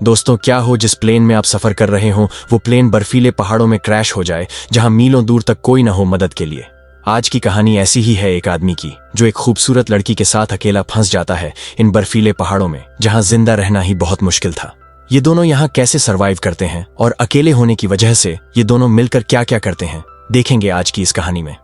दोस्तों, क्या हो जिस प्लेन में आप सफर कर रहे हो वो प्लेन बर्फीले पहाड़ों में क्रैश हो जाए जहां मीलों दूर तक कोई न हो मदद के लिए। आज की कहानी ऐसी ही है एक आदमी की जो एक खूबसूरत लड़की के साथ अकेला फंस जाता है इन बर्फीले पहाड़ों में जहां जिंदा रहना ही बहुत मुश्किल था। ये दोनों यहाँ कैसे सरवाइव करते हैं और अकेले होने की वजह से ये दोनों मिलकर क्या क्या करते हैं, देखेंगे आज की इस कहानी में।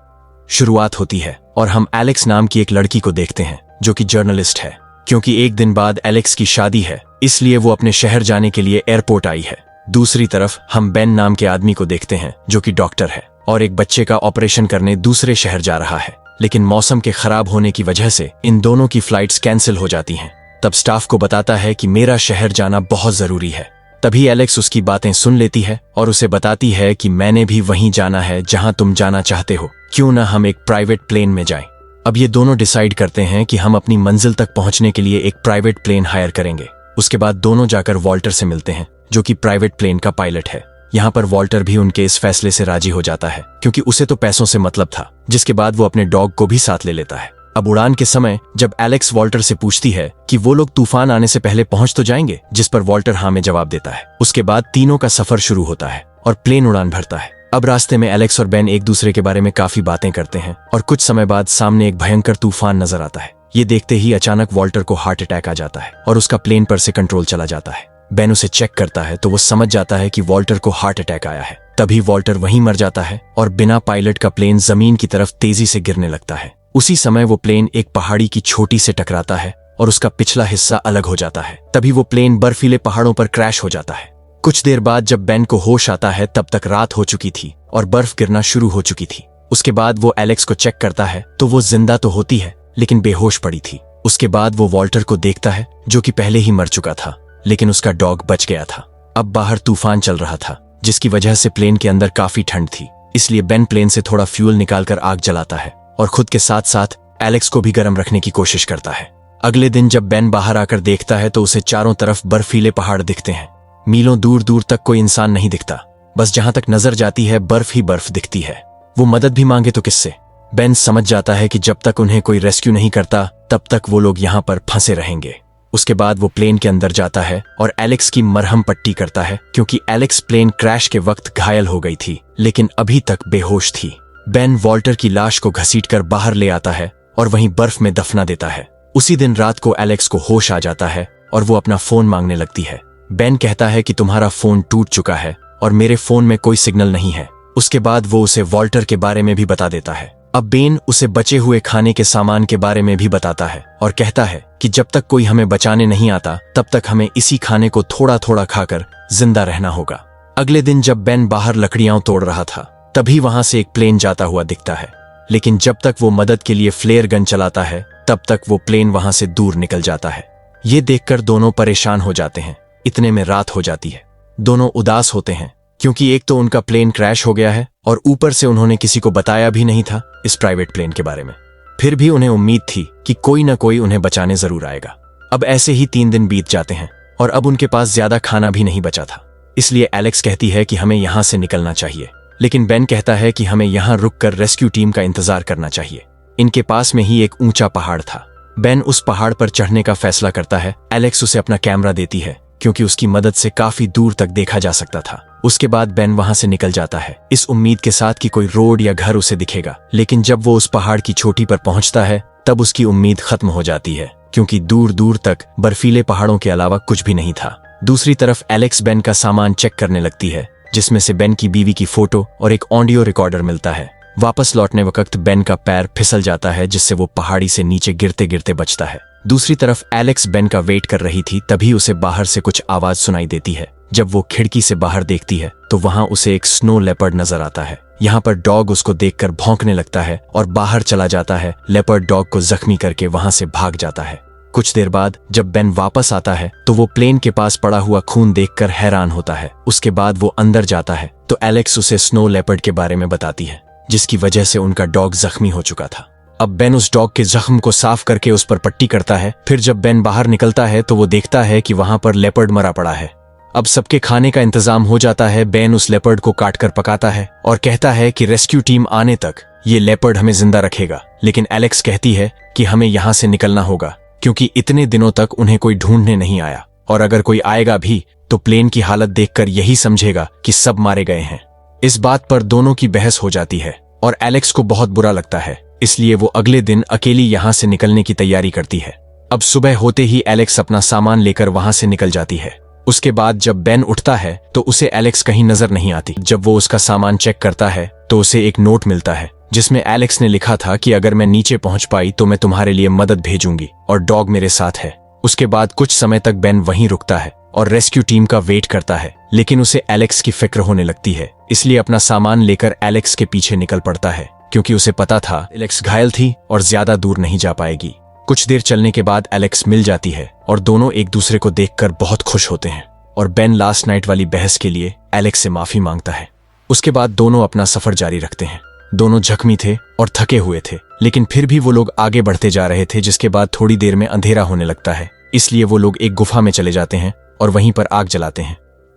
शुरुआत होती है और हम एलेक्स नाम की एक लड़की को देखते हैं जो कि जर्नलिस्ट है। क्योंकि एक दिन बाद एलेक्स की शादी है इसलिए वो अपने शहर जाने के लिए एयरपोर्ट आई है। दूसरी तरफ हम बेन नाम के आदमी को देखते हैं जो कि डॉक्टर है और एक बच्चे का ऑपरेशन करने दूसरे शहर जा रहा है, लेकिन मौसम के खराब होने की वजह से इन दोनों की फ्लाइट्स कैंसिल हो जाती हैं। तब स्टाफ को बताता है कि मेरा शहर जाना बहुत जरूरी है। तभी एलेक्स उसकी बातें सुन लेती है और उसे बताती है कि मैंने भी वहीं जाना है जहां तुम जाना चाहते हो, क्यों ना हम एक प्राइवेट प्लेन में जाएं। अब ये दोनों डिसाइड करते हैं कि हम अपनी मंजिल तक पहुंचने के लिए एक प्राइवेट प्लेन हायर करेंगे। उसके बाद दोनों जाकर वॉल्टर से मिलते हैं जो कि प्राइवेट प्लेन का पायलट है। यहाँ पर वॉल्टर भी उनके इस फैसले से राजी हो जाता है क्योंकि उसे तो पैसों से मतलब था, जिसके बाद वो अपने डॉग को भी साथ ले लेता है। अब उड़ान के समय जब एलेक्स वॉल्टर से पूछती है कि वो लोग तूफान आने से पहले पहुंच तो जाएंगे, जिस पर वॉल्टर हाँ में जवाब देता है। उसके बाद तीनों का सफर शुरू होता है और प्लेन उड़ान भरता है। अब रास्ते में एलेक्स और बेन एक दूसरे के बारे में काफी बातें करते हैं और कुछ समय बाद सामने एक भयंकर तूफान नजर आता है। ये देखते ही अचानक वॉल्टर को हार्ट अटैक आ जाता है और उसका प्लेन पर से कंट्रोल चला जाता है। बेन उसे चेक करता है तो वो समझ जाता है कि वॉल्टर को हार्ट अटैक आया है। तभी वॉल्टर वहीं मर जाता है और बिना पायलट का प्लेन जमीन की तरफ तेजी से गिरने लगता है। उसी समय वो प्लेन एक पहाड़ी की चोटी से टकराता है और उसका पिछला हिस्सा अलग हो जाता है। तभी वो प्लेन बर्फीले पहाड़ों पर क्रैश हो जाता है। कुछ देर बाद जब बेन को होश आता है तब तक रात हो चुकी थी और बर्फ गिरना शुरू हो चुकी थी। उसके बाद वो एलेक्स को चेक करता है तो वो जिंदा तो होती है लेकिन बेहोश पड़ी थी। उसके बाद वो वॉल्टर को देखता है जो कि पहले ही मर चुका था, लेकिन उसका डॉग बच गया था। अब बाहर तूफान चल रहा था जिसकी वजह से प्लेन के अंदर काफी ठंड थी, इसलिए बेन प्लेन से थोड़ा फ्यूल निकालकर आग जलाता है और खुद के साथ साथ एलेक्स को भी गर्म रखने की कोशिश करता है। अगले दिन जब बेन बाहर आकर देखता है तो उसे चारों तरफ बर्फीले पहाड़ दिखते हैं। मीलों दूर दूर तक कोई इंसान नहीं दिखता, बस जहां तक नजर जाती है बर्फ ही बर्फ दिखती है। वो मदद भी मांगे तो किससे? बेन समझ जाता है कि जब तक उन्हें कोई रेस्क्यू नहीं करता तब तक वो लोग यहाँ पर फंसे रहेंगे। उसके बाद वो प्लेन के अंदर जाता है और एलेक्स की मरहम पट्टी करता है क्योंकि एलेक्स प्लेन क्रैश के वक्त घायल हो गई थी लेकिन अभी तक बेहोश थी। बेन वॉल्टर की लाश को घसीटकर बाहर ले आता है और वहीं बर्फ में दफना देता है। उसी दिन रात को एलेक्स को होश आ जाता है और वो अपना फोन मांगने लगती है। बेन कहता है कि तुम्हारा फोन टूट चुका है और मेरे फोन में कोई सिग्नल नहीं है। उसके बाद वो उसे वॉल्टर के बारे में भी बता देता है। अब बेन उसे बचे हुए खाने के सामान के बारे में भी बताता है और कहता है कि जब तक कोई हमें बचाने नहीं आता तब तक हमें इसी खाने को थोड़ा थोड़ा खाकर जिंदा रहना होगा। अगले दिन जब बेन बाहर लकड़ियां तोड़ रहा था तभी वहां से एक प्लेन जाता हुआ दिखता है, लेकिन जब तक वो मदद के लिए फ्लेयर गन चलाता है तब तक वो प्लेन वहां से दूर निकल जाता है। ये देखकर दोनों परेशान हो जाते हैं। इतने में रात हो जाती है। दोनों उदास होते हैं क्योंकि एक तो उनका प्लेन क्रैश हो गया है और ऊपर से उन्होंने किसी को बताया भी नहीं था इस प्राइवेट प्लेन के बारे में। फिर भी उन्हें उम्मीद थी कि कोई ना कोई उन्हें बचाने जरूर आएगा। अब ऐसे ही 3 दिन बीत जाते हैं और अब उनके पास ज्यादा खाना भी नहीं बचा था, इसलिए एलेक्स कहती है कि हमें यहां से निकलना चाहिए, लेकिन बेन कहता है कि हमें यहां रुककर रेस्क्यू टीम का इंतजार करना चाहिए। इनके पास में ही एक ऊंचा पहाड़ था। बेन उस पहाड़ पर चढ़ने का फैसला करता है। एलेक्स उसे अपना कैमरा देती है क्योंकि उसकी मदद से काफी दूर तक देखा जा सकता था। उसके बाद बेन वहां से निकल जाता है इस उम्मीद के साथ कि कोई रोड या घर उसे दिखेगा, लेकिन जब वो उस पहाड़ की चोटी पर पहुंचता है तब उसकी उम्मीद खत्म हो जाती है क्योंकि दूर दूर तक बर्फीले पहाड़ों के अलावा कुछ भी नहीं था। दूसरी तरफ एलेक्स बेन का सामान चेक करने लगती है जिसमें से बेन की बीवी की फोटो और एक ऑडियो रिकॉर्डर मिलता है। वापस लौटने वक्त बेन का पैर फिसल जाता है जिससे वो पहाड़ी से नीचे गिरते गिरते बचता है। दूसरी तरफ एलेक्स बेन का वेट कर रही थी, तभी उसे बाहर से कुछ आवाज सुनाई देती है। जब वो खिड़की से बाहर देखती है तो वहां उसे एक स्नो लेपर्ड नजर आता है। यहाँ पर डॉग उसको देखकर भौंकने लगता है और बाहर चला जाता है। लेपर्ड डॉग को जख्मी करके वहां से भाग जाता है। कुछ देर बाद जब बेन वापस आता है तो वो प्लेन के पास पड़ा हुआ खून देखकर हैरान होता है। उसके बाद वो अंदर जाता है तो एलेक्स उसे स्नो लेपर्ड के बारे में बताती है जिसकी वजह से उनका डॉग जख्मी हो चुका था। अब बेन उस डॉग के जख्म को साफ करके उस पर पट्टी करता है। फिर जब बेन बाहर निकलता है तो वो देखता है कि वहां पर लेपर्ड मरा पड़ा है। अब सबके खाने का इंतजाम हो जाता है। बेन उस लेपर्ड को काटकर पकाता है और कहता है कि रेस्क्यू टीम आने तक ये लेपर्ड हमें जिंदा रखेगा, लेकिन एलेक्स कहती है कि हमें यहां से निकलना होगा क्योंकि इतने दिनों तक उन्हें कोई ढूंढने नहीं आया और अगर कोई आएगा भी तो प्लेन की हालत देखकर यही समझेगा कि सब मारे गए हैं। इस बात पर दोनों की बहस हो जाती है और एलेक्स को बहुत बुरा लगता है, इसलिए वो अगले दिन अकेली यहाँ से निकलने की तैयारी करती है। अब सुबह होते ही एलेक्स अपना सामान लेकर वहां से निकल जाती है। उसके बाद जब बेन उठता है तो उसे एलेक्स कहीं नजर नहीं आती। जब वो उसका सामान चेक करता है तो उसे एक नोट मिलता है जिसमें एलेक्स ने लिखा था कि अगर मैं नीचे पहुंच पाई तो मैं तुम्हारे लिए मदद भेजूंगी और डॉग मेरे साथ है। उसके बाद कुछ समय तक बेन वहीं रुकता है और रेस्क्यू टीम का वेट करता है, लेकिन उसे एलेक्स की फिक्र होने लगती है, इसलिए अपना सामान लेकर एलेक्स के पीछे निकल पड़ता है, क्योंकि उसे पता था एलेक्स घायल थी और ज्यादा दूर नहीं जा पाएगी। कुछ देर चलने के बाद एलेक्स मिल जाती है और दोनों एक दूसरे को देखकर बहुत खुश होते हैं और बेन लास्ट नाइट वाली बहस के लिए एलेक्स से माफी मांगता है। उसके बाद दोनों अपना सफर जारी रखते हैं। दोनों जख्मी थे और थके हुए थे, लेकिन फिर भी वो लोग आगे बढ़ते जा रहे थे, जिसके बाद थोड़ी देर में अंधेरा होने लगता है, इसलिए वो लोग एक गुफा में चले जाते हैं और वहीं पर आग जलाते हैं।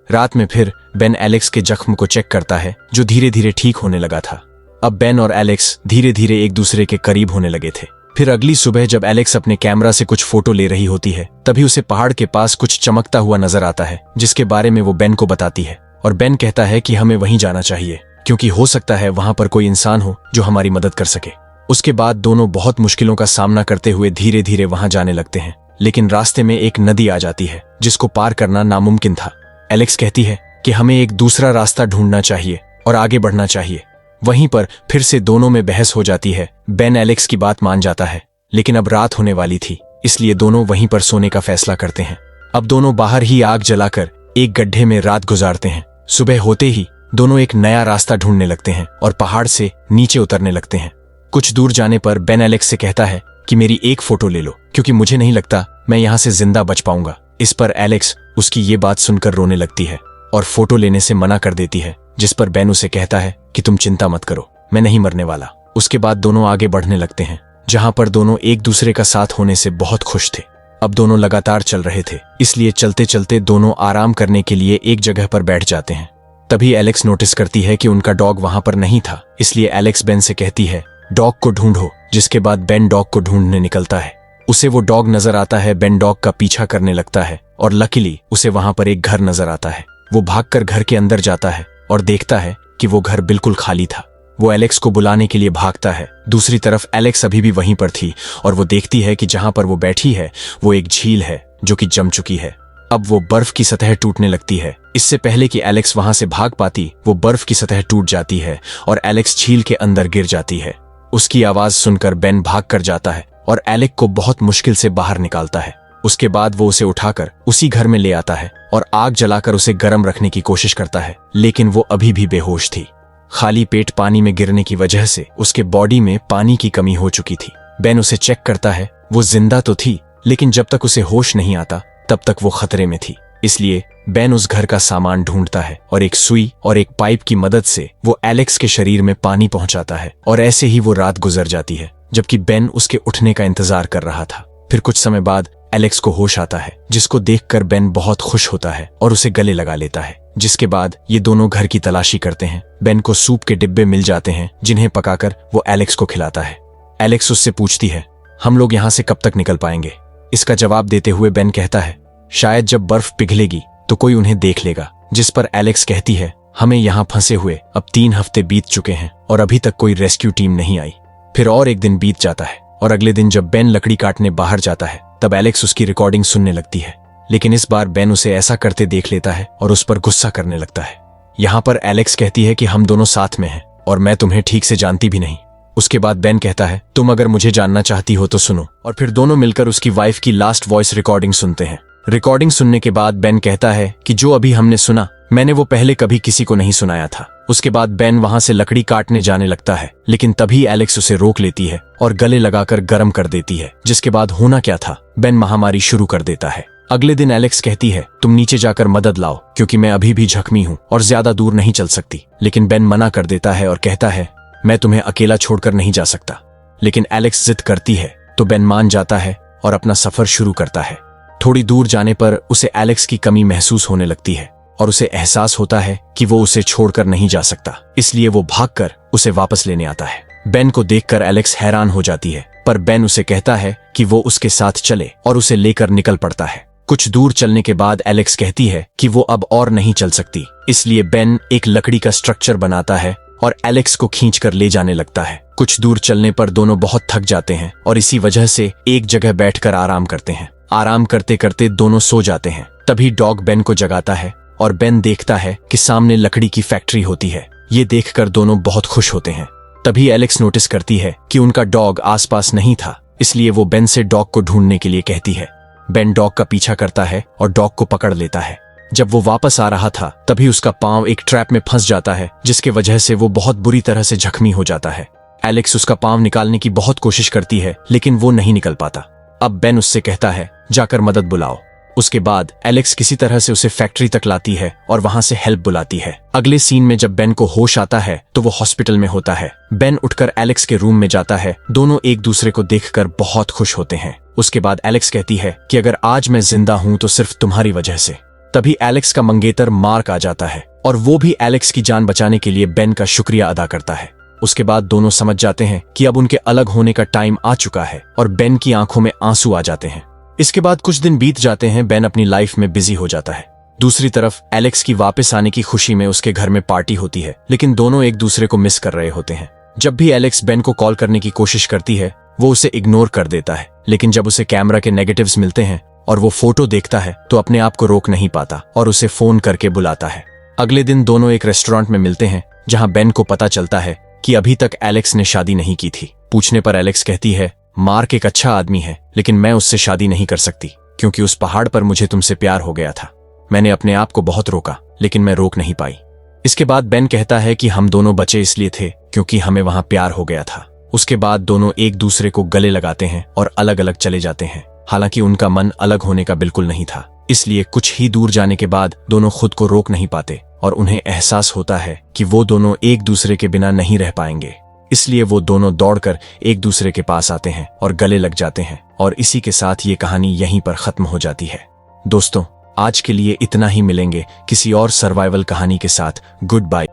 रात में फिर बेन एलेक्स के जख्म को चेक करता है जो धीरे धीरे ठीक होने लगा था। अब बेन और एलेक्स धीरे धीरे एक दूसरे के करीब होने लगे थे। फिर अगली सुबह जब एलेक्स अपने कैमरा से कुछ फोटो ले रही होती है, तभी उसे पहाड़ के पास कुछ चमकता हुआ नजर आता है, जिसके बारे में वो बेन को बताती है और बेन कहता है कि हमें वहीं जाना चाहिए, क्योंकि हो सकता है वहां पर कोई इंसान हो जो हमारी मदद कर सके। उसके बाद दोनों बहुत मुश्किलों का सामना करते हुए धीरे धीरे वहां जाने लगते हैं, लेकिन रास्ते में एक नदी आ जाती है जिसको पार करना नामुमकिन था। एलेक्स कहती है कि हमें एक दूसरा रास्ता ढूंढना चाहिए और आगे बढ़ना चाहिए। वहीं पर फिर से दोनों में बहस हो जाती है। बेन एलेक्स की बात मान जाता है, लेकिन अब रात होने वाली थी, इसलिए दोनों वहीं पर सोने का फैसला करते हैं। अब दोनों बाहर ही आग जलाकर एक गड्ढे में रात गुजारते हैं। सुबह होते ही दोनों एक नया रास्ता ढूंढने लगते हैं और पहाड़ से नीचे उतरने लगते हैं। कुछ दूर जाने पर बेन एलेक्स से कहता है कि मेरी एक फोटो ले लो, क्योंकि मुझे नहीं लगता मैं यहाँ से जिंदा बच पाऊंगा। इस पर एलेक्स उसकी ये बात सुनकर रोने लगती है और फोटो लेने से मना कर देती है, जिस पर बेन उसे कहता है कि तुम चिंता मत करो, मैं नहीं मरने वाला। उसके बाद दोनों आगे बढ़ने लगते हैं, जहां पर दोनों एक दूसरे का साथ होने से बहुत खुश थे। अब दोनों लगातार चल रहे थे, इसलिए चलते चलते दोनों आराम करने के लिए एक जगह पर बैठ जाते हैं। तभी एलेक्स नोटिस करती है कि उनका डॉग वहां पर नहीं था, इसलिए एलेक्स बेन से कहती है डॉग को ढूंढो। जिसके बाद बेन डॉग को ढूंढने निकलता है। उसे वो डॉग नजर आता है। बेन डॉग का पीछा करने लगता है और लकीली उसे वहां पर एक घर नजर आता है। वो भागकर घर के अंदर जाता है और देखता है कि वो घर बिल्कुल खाली था। वो एलेक्स को बुलाने के लिए भागता है। दूसरी तरफ एलेक्स अभी भी वहीं पर थी और वो देखती है कि जहां पर वो बैठी है वो एक झील है जो कि जम चुकी है। अब वो बर्फ की सतह टूटने लगती है। इससे पहले कि एलेक्स वहां से भाग पाती, वो बर्फ की सतह टूट जाती है और एलेक्स झील के अंदर गिर जाती है। उसकी आवाज सुनकर बेन भाग कर जाता है और एलेक्स को बहुत मुश्किल से बाहर निकालता है। उसके बाद वो उसे उठाकर उसी घर में ले आता है और आग जलाकर उसे गर्म रखने की कोशिश करता है, लेकिन वो अभी भी बेहोश थी। खाली पेट पानी में गिरने की वजह से उसके बॉडी में पानी की कमी हो चुकी थी। बेन उसे चेक करता है। वो जिंदा तो थी, लेकिन जब तक उसे होश नहीं आता तब तक वो खतरे में थी। इसलिए बेन उस घर का सामान ढूंढता है और एक सुई और एक पाइप की मदद से वो एलेक्स के शरीर में पानी पहुंचाता है और ऐसे ही वो रात गुजर जाती है, जबकि बेन उसके उठने का इंतजार कर रहा था। फिर कुछ समय बाद एलेक्स को होश आता है, जिसको देखकर बेन बहुत खुश होता है और उसे गले लगा लेता है। जिसके बाद ये दोनों घर की तलाशी करते हैं। बेन को सूप के डिब्बे मिल जाते हैं, जिन्हें पकाकर वो एलेक्स को खिलाता है। एलेक्स उससे पूछती है हम लोग यहाँ से कब तक निकल पाएंगे। इसका जवाब देते हुए बेन कहता है शायद जब बर्फ पिघलेगी तो कोई उन्हें देख लेगा। जिस पर एलेक्स कहती है हमें यहाँ फंसे हुए अब 3 हफ्ते बीत चुके हैं और अभी तक कोई रेस्क्यू टीम नहीं आई। फिर और एक दिन बीत जाता है और अगले दिन जब बेन लकड़ी काटने बाहर जाता है तब एलेक्स उसकी रिकॉर्डिंग सुनने लगती है, लेकिन इस बार बेन उसे ऐसा करते देख लेता है और उस पर गुस्सा करने लगता है। यहाँ पर एलेक्स कहती है कि हम दोनों साथ में हैं और मैं तुम्हें ठीक से जानती भी नहीं। उसके बाद बेन कहता है तुम अगर मुझे जानना चाहती हो तो सुनो, और फिर दोनों मिलकर उसकी वाइफ की लास्ट वॉइस रिकॉर्डिंग सुनते हैं। रिकॉर्डिंग सुनने के बाद बेन कहता है कि जो अभी हमने सुना मैंने वो पहले कभी किसी को नहीं सुनाया था। उसके बाद बेन वहां से लकड़ी काटने जाने लगता है, लेकिन तभी एलेक्स उसे रोक लेती है और गले लगाकर गर्म कर देती है। जिसके बाद होना क्या था, बेन महामारी शुरू कर देता है। अगले दिन एलेक्स कहती है तुम नीचे जाकर मदद लाओ, क्योंकि मैं अभी भी जख्मी हूँ और ज्यादा दूर नहीं चल सकती। लेकिन बेन मना कर देता है और कहता है मैं तुम्हें अकेला छोड़कर नहीं जा सकता। लेकिन एलेक्स जिद करती है तो बेन मान जाता है और अपना सफर शुरू करता है। थोड़ी दूर जाने पर उसे एलेक्स की कमी महसूस होने लगती है और उसे एहसास होता है कि वो उसे छोड़कर नहीं जा सकता, इसलिए वो भागकर उसे वापस लेने आता है। बेन को देखकर एलेक्स हैरान हो जाती है, पर बेन उसे कहता है कि वो उसके साथ चले और उसे लेकर निकल पड़ता है। कुछ दूर चलने के बाद एलेक्स कहती है कि वो अब और नहीं चल सकती, इसलिए बेन एक लकड़ी का स्ट्रक्चर बनाता है और एलेक्स को खींचकर ले जाने लगता है। कुछ दूर चलने पर दोनों बहुत थक जाते हैं और इसी वजह से एक जगह बैठकर आराम करते हैं। आराम करते करते दोनों सो जाते हैं। तभी डॉग बेन को जगाता है और बेन देखता है कि सामने लकड़ी की फैक्ट्री होती है। ये देखकर दोनों बहुत खुश होते हैं। तभी एलेक्स नोटिस करती है कि उनका डॉग आसपास नहीं था, इसलिए वो बेन से डॉग को ढूंढने के लिए कहती है। बेन डॉग का पीछा करता है और डॉग को पकड़ लेता है। जब वो वापस आ रहा था तभी उसका पांव एक ट्रैप में फंस जाता है, जिसके वजह से वो बहुत बुरी तरह से जख्मी हो जाता है। एलेक्स उसका पांव निकालने की बहुत कोशिश करती है, लेकिन वो नहीं निकल पाता। अब बेन उससे कहता है, जाकर मदद बुलाओ। उसके बाद एलेक्स किसी तरह से उसे फैक्ट्री तक लाती है और वहां से हेल्प बुलाती है। अगले सीन में जब बेन को होश आता है तो वो हॉस्पिटल में होता है। बेन उठकर एलेक्स के रूम में जाता है। दोनों एक दूसरे को देखकर बहुत खुश होते हैं। उसके बाद एलेक्स कहती है कि अगर आज मैं जिंदा हूं तो सिर्फ तुम्हारी वजह से। तभी एलेक्स का मंगेतर मार्क आ जाता है और वो भी एलेक्स की जान बचाने के लिए बेन का शुक्रिया अदा करता है। उसके बाद दोनों समझ जाते हैं कि अब उनके अलग होने का टाइम आ चुका है और बेन की आंखों में आंसू आ जाते हैं। इसके बाद कुछ दिन बीत जाते हैं। बेन अपनी लाइफ में बिजी हो जाता है। दूसरी तरफ एलेक्स की वापस आने की खुशी में उसके घर में पार्टी होती है, लेकिन दोनों एक दूसरे को मिस कर रहे होते हैं। जब भी एलेक्स बेन को कॉल करने की कोशिश करती है वो उसे इग्नोर कर देता है, लेकिन जब उसे कैमरा के नेगेटिव्स मिलते हैं और वो फोटो देखता है तो अपने आप को रोक नहीं पाता और उसे फोन करके बुलाता है। अगले दिन दोनों एक रेस्टोरेंट में मिलते हैं जहां बेन को पता चलता है कि अभी तक एलेक्स ने शादी नहीं की थी। पूछने पर एलेक्स कहती है, मार्क एक अच्छा आदमी है, लेकिन मैं उससे शादी नहीं कर सकती क्योंकि उस पहाड़ पर मुझे तुमसे प्यार हो गया था। मैंने अपने आप को बहुत रोका, लेकिन मैं रोक नहीं पाई। इसके बाद बेन कहता है कि हम दोनों बचे इसलिए थे क्योंकि हमें वहां प्यार हो गया था। उसके बाद दोनों एक दूसरे को गले लगाते हैं और अलग अलग चले जाते हैं। हालांकि उनका मन अलग होने का बिल्कुल नहीं था, इसलिए कुछ ही दूर जाने के बाद दोनों खुद को रोक नहीं पाते और उन्हें एहसास होता है कि वो दोनों एक दूसरे के बिना नहीं रह पाएंगे। इसलिए वो दोनों दौड़कर एक दूसरे के पास आते हैं और गले लग जाते हैं और इसी के साथ ये कहानी यहीं पर खत्म हो जाती है। दोस्तों, आज के लिए इतना ही। मिलेंगे किसी और सर्वाइवल कहानी के साथ। Good bye.